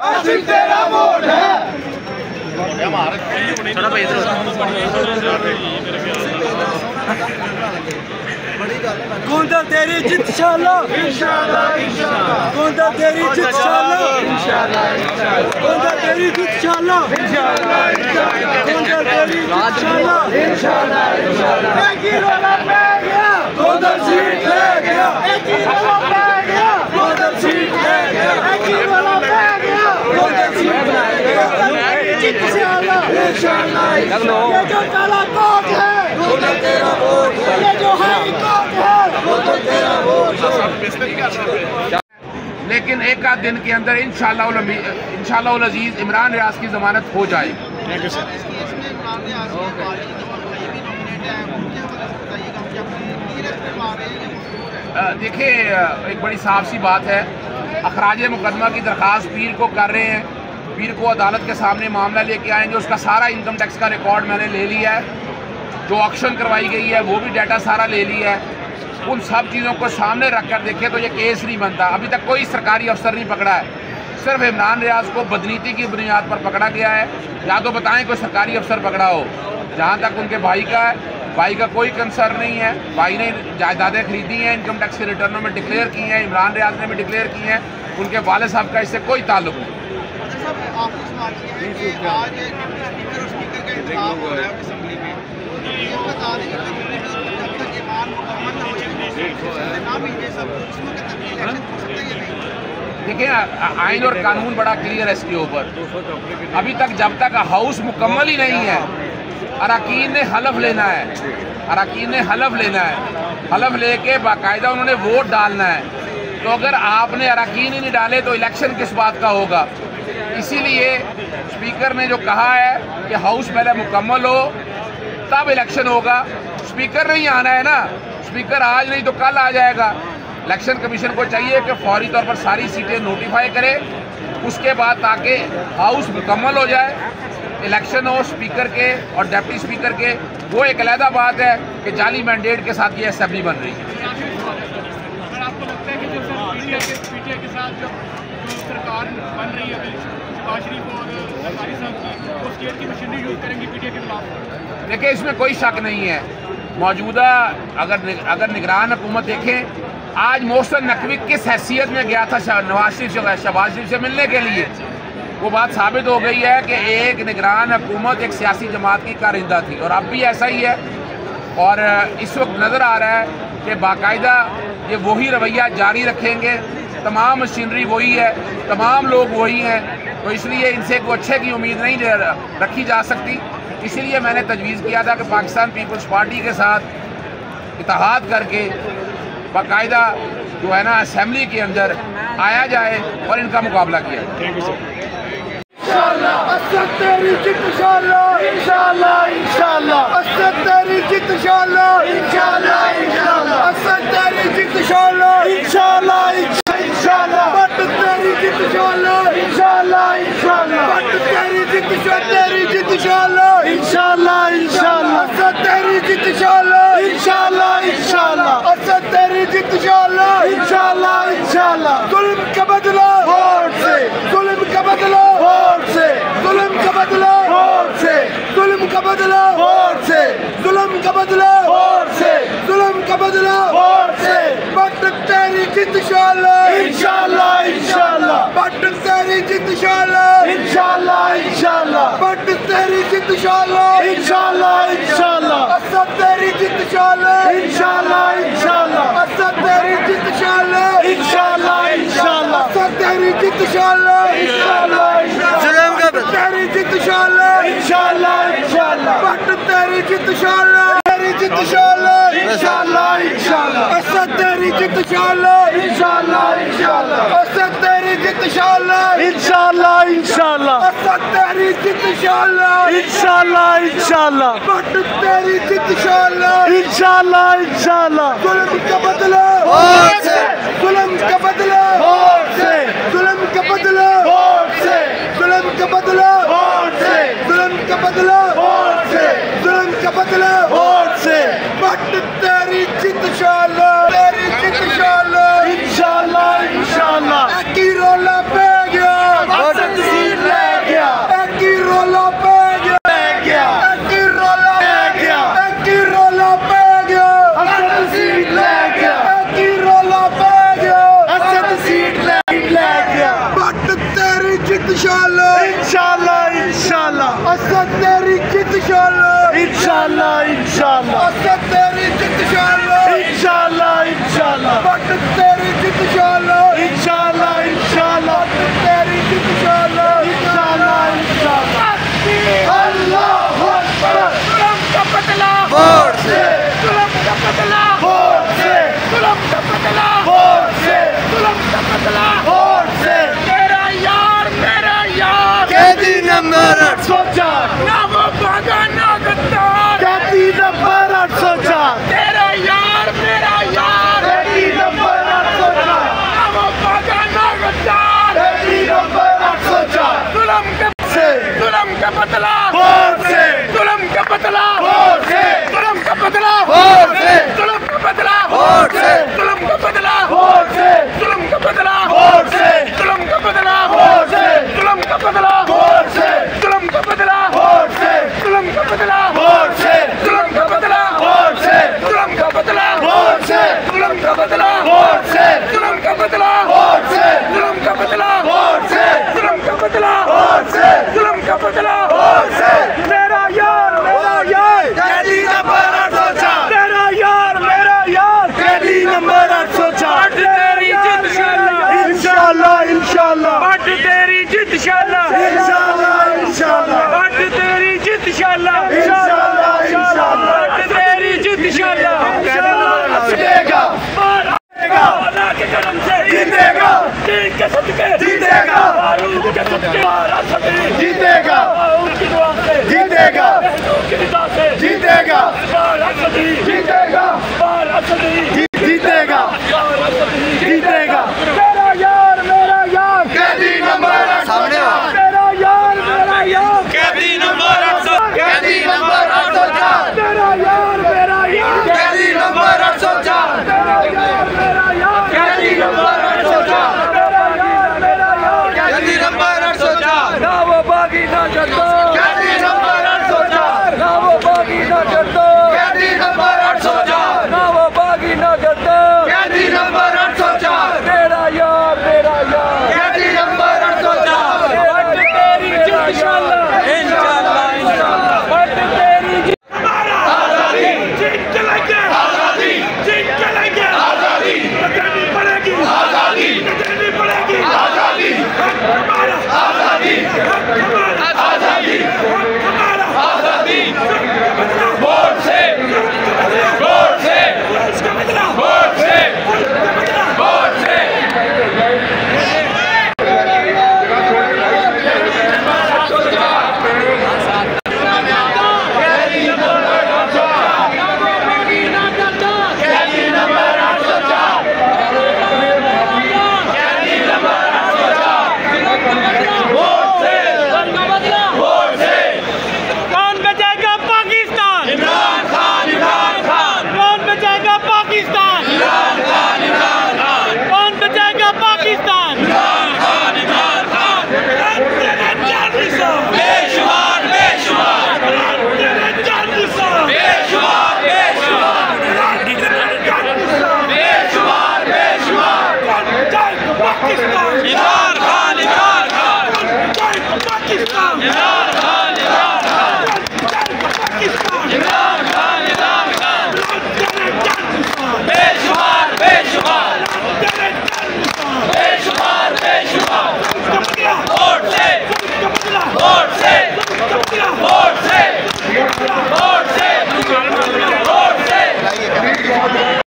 आशिक तेरा वोट है। गोंदा तेरी जित इंशाल्लाह, गोंदा तेरी जित इंशाल्लाह, गोंदा तेरी जित इंशाल्लाह, गोंदा तेरी जित इंशाल्लाह। एक ही रोला पे गया, गोंदा सीट ले गया, एक ही रोला पे गया, गोंदा सीट ले गया, एक ही रोला पे गया, गोंदा सीट ले गया। जित इंशाल्लाह, ये जो काला कोट है, गोंदा तेरा वोट है, ये जो हाई कोर्ट है, गोंदा तेरा वोट है। लेकिन एक आध दिन के अंदर इंशाअल्लाह अजीज इमरान रियाज की जमानत हो जाएगी। देखिए, एक बड़ी साफ सी बात है, अखराज मुकदमा की दरख्वास्त पीर को कर रहे हैं, पीर को अदालत के सामने मामला लेके आएंगे। उसका सारा इनकम टैक्स का रिकॉर्ड मैंने ले लिया है, जो ऑक्शन करवाई गई है वो भी डाटा सारा ले लिया है। उन सब चीज़ों को सामने रख कर देखें तो ये केस नहीं बनता। अभी तक कोई सरकारी अफसर नहीं पकड़ा है, सिर्फ इमरान रियाज को बदनीति की बुनियाद पर पकड़ा गया है। या तो बताएं कोई सरकारी अफसर पकड़ा हो। जहाँ तक उनके भाई का है, भाई का कोई कंसर्न नहीं है। भाई ने जायदादें खरीदी हैं, इनकम टैक्स के रिटर्नों में डिक्लेयर की हैं, इमरान रियाज ने भी डिक्लेयर की हैं। उनके वाले साहब का इससे कोई ताल्लुक नहीं। देखिए, आइन और कानून बड़ा क्लियर है इसके ऊपर। अभी तक जब तक हाउस मुकम्मल ही नहीं है, अरकान ने हलफ लेना है, अरकान ने हलफ लेना है, हलफ लेके बाकायदा उन्होंने वोट डालना है। तो अगर आपने अरकान ही नहीं डाले तो इलेक्शन किस बात का होगा। इसीलिए स्पीकर ने जो कहा है कि हाउस पहले मुकम्मल हो तब इलेक्शन होगा। स्पीकर नहीं आना है ना, स्पीकर आज नहीं तो कल आ जाएगा। इलेक्शन कमीशन को चाहिए कि फौरी तौर पर सारी सीटें नोटिफाई करे, उसके बाद ताकि हाउस मुकम्मल हो जाए, इलेक्शन हो स्पीकर के और डिप्टी स्पीकर के। वो एक अलहदा बात है कि जाली मैंडेट के साथ ये असेंबली बन रही है। आपको लगता है कि जो पीटीआई के साथ जो सरकार बन रही है शहबाज शरीफ और सरकारी साहब की, वो स्टेट की मशीनरी यूज़ करेंगी पीटीआई के खिलाफ? देखिए, इसमें कोई शक नहीं है। मौजूदा अगर निगरान हुकूमत देखें, आज मोहसिन नकवी किस हैसियत में गया था शहबाज शरीफ से मिलने के लिए, वो बात साबित हो गई है कि एक निगरान हुकूमत एक सियासी जमात की कारिंदा थी। और अब भी ऐसा ही है। और इस वक्त नज़र आ रहा है कि बाकायदा ये वही रवैया जारी रखेंगे। तमाम मशीनरी वही है, तमाम लोग वही हैं। तो इसलिए इनसे कोई अच्छे की उम्मीद नहीं रखी जा सकती। इसलिए मैंने तजवीज़ किया था कि पाकिस्तान पीपल्स पार्टी के साथ इत्तेहाद करके बाकायदा जो है ना असेंबली के अंदर आया जाए और इनका मुकाबला किया जाए। तेरी जित इंशाल्लाह, इंशाल्लाह, इंशाल्लाह। तेरी जित इंशाल्लाह, इंशाल्लाह, इंशाल्लाह। तेरी जित इंशाल्लाह, इंशाल्लाह, इंशाल्लाह। बट तेरी जित इंशाल्लाह, इंशाल्लाह, इंशाल्लाह। बट तेरी जित इंशाल्लाह, इंशाल्लाह, इंशाल्लाह। तेरी जित इंशाल्लाह, इंशाल्लाह, इंशाल्लाह। तेरी जित इंशाल्लाह, इंशाल्लाह, इंशाल्लाह। जुल्म का बदला वोट से, जुल्म का बदला वोट से, जुल्म का बदला वोट से, जुल्म का बदला वोट से, जुल्म का बदला वोट से, जुल्म का बदला वोट से। बट तेरी जित इंशाल्लाह, इंशाल्लाह, इंशाल्लाह। बट तेरी जित इंशाल्लाह, इंशाल्लाह, इंशाल्लाह। बट तेरी जित इंशाल्लाह, इंशाल्लाह, इंशाल्लाह। तेरी जित इंशाल्लाह, इंशाल्लाह, इंशाल्लाह। तेरी जित इंशाल्लाह, इंशाल्लाह, इंशाल्लाह। तेरी जित इंशाल्लाह, इंशाल्लाह, इंशाल्लाह। तेरी जित इंशाल्लाह, इंशाल्लाह, इंशाल्लाह। बट तेरी जित इंशाल्लाह, तेरी जित इंशाल्लाह, इंशाल्लाह, इंशाल्लाह। तेरी जित इंशाल्लाह, इंशाल्लाह, इंशाल्लाह। तेरी जित इंशाल्लाह, इंशाल्लाह, इंशाल्लाह। तेरी जित इंशाल्लाह, इंशाल्लाह, इंशाल्लाह। बट तेरी जित इंशाल्लाह, इंशाल्लाह, इंशाल्लाह। जुल्म का बदला वोट से, जुल्म का बदला वोट से, जुल्म का बदला वोट से, जुल्म का बदला वोट से, जुल्म का बदला वोट से, जुल्म का बदला वोट से। बट तेरी जित इंशाल्लाह, तेरी जित इंशाल्लाह, इंशाल्लाह, इंशाल्लाह। एक ही रोला पे गया। इंशाल्लाह इंशाल्लाह इंशाल्लाह असद तेरी जित इंशाल्लाह इंशाल्लाह इंशाल्लाह असद तेरी जित इंशाल्लाह इंशाल्लाह इंशाल्लाह बट तेरी जित इंशाल्लाह इंशाल्लाह इंशाल्लाह तेरी जित इंशाल्लाह इंशाल्लाह इंशाल्लाह अल्लाहू अकबर जुल्म का बदला वोट से जुल्म का बदला वोट से जुल्म का बदला वोट से जुल्म का बदला वोट से तेरा यार मेरा यार कैदी नंबर 804 ना वो भागा ना गद्दार कैदी नंबर 804 तेरा यार मेरा यार कैदी नंबर 804 ना वो भागा ना गद्दार कैदी नंबर 804 जुल्म का बदला वोट से जुल्म का बदला वोट से जुल्म का बदला वोट से जुल्म का बदला वोट से जुल्म का बदला वोट से जुल्म का बदला वोट से जुल्म का बदला वोट से जुल्म का बदला वोट से जुल्म का बदला वोट से जुल्म का बदला वोट से जुल्म का बदला वोट से जुल्म का बदला वोट से जुल्म का बदला वोट से जुल्म का बदला वोट से जुल्म का बदला वोट से जुल्म का बदला वोट से जुल्म का बदला वोट से मेरा यार कैदी नंबर 804 तेरा यार मेरा यार कैदी नंबर 804 तेरी जित इंशाल्लाह इंशाल्लाह बट तेरी जित इंशाल्लाह इंशाल्लाह इंशाल्लाह बट तेरी जित इंशाल्लाह इंशाल्लाह इंशाल्लाह बट तेरी जित इंशाल्लाह जीतेगा अल्लाह के करम से जीतेगा दीन के सदके जीतेगा बारूद के सदके जीतेगा उनकी दुआ से जीतेगा उनकी दुआ से जीतेगा जीतेगा जीतेगा जीतेगा तेरा यार मेरा यार कैदी नंबर 8 सामने तेरा यार मेरा यार कैदी नंबर 804 कैदी नंबर 804 तेरा यार मेरा यार कैदी नंबर 804 तेरा यार मेरा यार कैदी नंबर 804 तेरा यार मेरा यार कैदी नंबर 804 ना वो बागी ना गद्दार कैदी नंबर